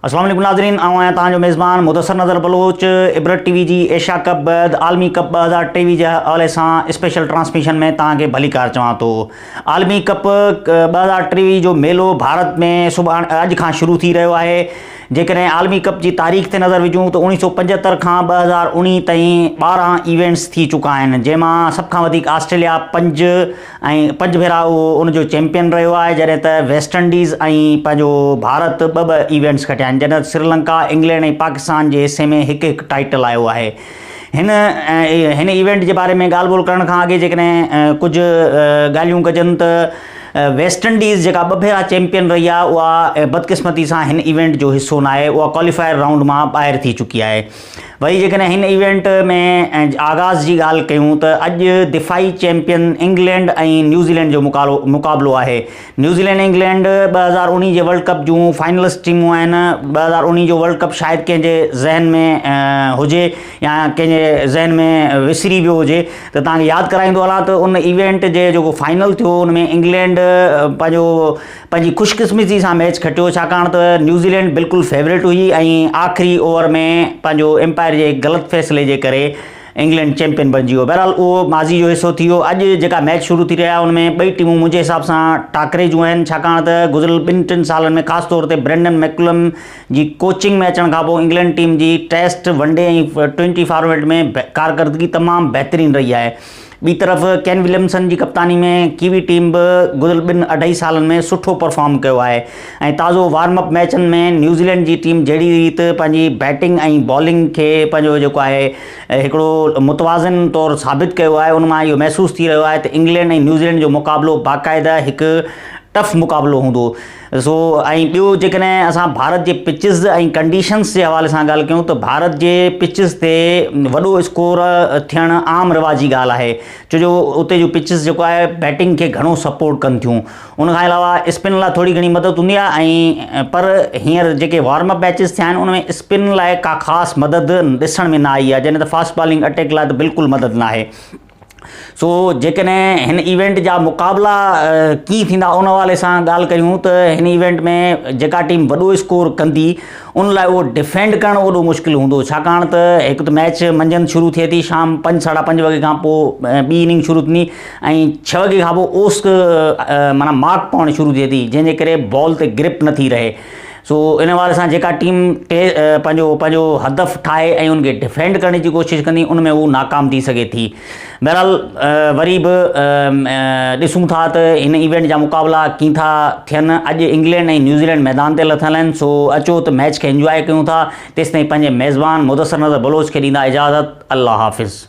अस्सलाम वालेकुम नाज़रीन, आऊं आहियां तव्हांजो मेज़बान मुदस्सर नज़र बलोच। इबरत टीवी जी एशिया कप बैदि आलमी कप 2023 जे हवाले सां स्पेशल ट्रांसमिशन में तव्हांखे भली कार चवां थो। आलमी कप 2023 जो मेलो भारत में अॼु खां शुरू थी रहियो आहे। जेकॾहिं आलमी कप जी तारीख़ ते नज़र विझूं त 1975 खां 2019 ताईं 12 इवेंट्स थी चुका आहिनि, जंहिंमां सभ खां वधीक ऑस्ट्रेलिया 5 भेरा उहो उनजो चैंपियन रहियो आहे, जॾहिं त वेस्ट इंडीज़ ऐं पंहिंजो भारत ॿ इवेंट्स खटिया आहिनि, जॾहिं श्रीलंका, इंग्लैंड ऐं पाकिस्तान जे हिसे में हिकु टाइटल आयो आहे। हिन इवेंट जे बारे में ॻाल्हि ॿोल करण खां अॻे जेकॾहिं कुझु ॻाल्हियूं कजनि त वेस्ट इंडीज़ जेका 2 भेरा चैंपियन रही आहे, उहा बदकिस्मती सां हिन इवेंट जो हिसो न आहे, उहा क्वालिफायर राउंड मां ॿाहिरि थी चुकी आहे। वरी जेकॾहिं हिन इवेंट में आगाज़ जी ॻाल्हि कयूं त अॼु दिफ़ाई चैंपियन इंग्लैंड ऐं न्यूज़ीलैंड जो मुक़ाबिलो आहे। न्यूज़ीलैंड इंग्लैंड 2019 जे वर्ल्ड कप जूं फाइनलिस्ट टीमूं आहिनि। 2019 जो वर्ल्ड कप शायदि कंहिंजे ज़हन में हुजे या कंहिंजे ज़हन में विसरी वियो हुजे, त तव्हांखे यादि कराईंदो हलां त उन इवेंट जे जेको फाइनल थियो उन में इंग्लैंड पंहिंजी ख़ुशकिस्मती सां मैच खटियो, छाकाणि त न्यूज़ीलैंड बिल्कुलु फेवरेट हुई ऐं आख़िरी ओवर में पंहिंजो एम्पायर जे ग़लति फ़ैसिले जे करे इंग्लैंड चैंपियन बणिजी वियो। बहरहाल उहो माज़ी जो हिसो थी वियो। अॼु जेका मैच शुरू थी रहिया उन में 2 टीमूं मुंहिंजे हिसाब सां टाकरे जूं आहिनि, छाकाणि त गुज़िरियल 2-3 सालनि में ख़ासि तौर ते ब्रेंडन मैकुलम जी कोचिंग में अचण खां पोइ इंग्लैंड टीम जी टेस्ट, वनडे ऐं T20 फॉर्मेट में कारकर्दगी तमामु बहितरीनु रही आहे। ॿी तरफ़ केन विलियमसन जी कप्तानी में कीवी टीम बि गुज़िरियल 2-2.5 सालनि में सुठो परफॉर्म कयो आहे ऐं ताज़ो वार्मअप मैचनि में न्यूज़ीलैंड जी टीम जहिड़ी रीति पंहिंजी बैटिंग ऐं बॉलिंग खे पंहिंजो जेको आहे हिकिड़ो मुतवाज़िन तौरु साबित कयो आहे। उन मां इहो महसूसु थी रहियो आहे त इंग्लैंड ऐं न्यूज़ीलैंड जो मुक़ाबिलो बाक़ाइदा हिकु टफ मुक़ाबिलो हूंदो। सो ऐं ॿियो जेकॾहिं असां भारत जे पिचिस ऐं कंडीशन्स जे हवाले सां ॻाल्हि कयूं त भारत जे पिचिस ते वॾो स्कोर थियणु आम रिवाजी ॻाल्हि आहे, छो जो उते जो पिचिस जेको आहे बैटिंग खे घणो सपोर्ट कनि थियूं। उनखां अलावा स्पिन लाइ थोरी घणी मदद हूंदी आहे ऐं पर हींअर जेके वार्मअप मैचिस थिया आहिनि उन में स्पिन लाइ का ख़ासि मदद ॾिसण में न आई आहे, जॾहिं त फास्ट बॉलिंग अटैक लाइ त बिल्कुलु मदद न आहे। सो जेकॾहिं हिन इवेंट जा मुक़ाबला कीअं थींदा उन हवाले सां ॻाल्हि कयूं त हिन इवेंट में जेका टीम वॾो स्कोर कंदी उन लाइ उहो डिफेंड करणु वॾो मुश्किल हूंदो, छाकाणि त हिकु त मैच मंझंदि शुरू थिए थी, शाम 5-5:30 वॻे खां पोइ ॿी इनिंग शुरू थींदी ऐं 6 वॻे खां पोइ ओस्क माना मार्क पवणु शुरू थिए थी, जंहिंजे करे बॉल ते ग्रिप न थी रहे। सो इन हवाले सां जेका टीम पंहिंजो हदफ़ ठाहे ऐं उनखे डिफेंड करण जी कोशिशि कंदी उन में उहो नाकाम थी सघे थी। बहरहाल वरी बि ॾिसूं था त हिन इवेंट जा मुक़ाबला कीअं था थियनि। अॼु इंग्लैंड ऐं न्यूज़ीलैंड मैदान ते लथियल आहिनि, सो अचो त मैच खे इंजॉय कयूं था। तेसिताईं पंहिंजे मेज़बान मुदस्सर नज़र बलोच खे ॾींदा इजाज़त। अल्लाह हाफ़िज़।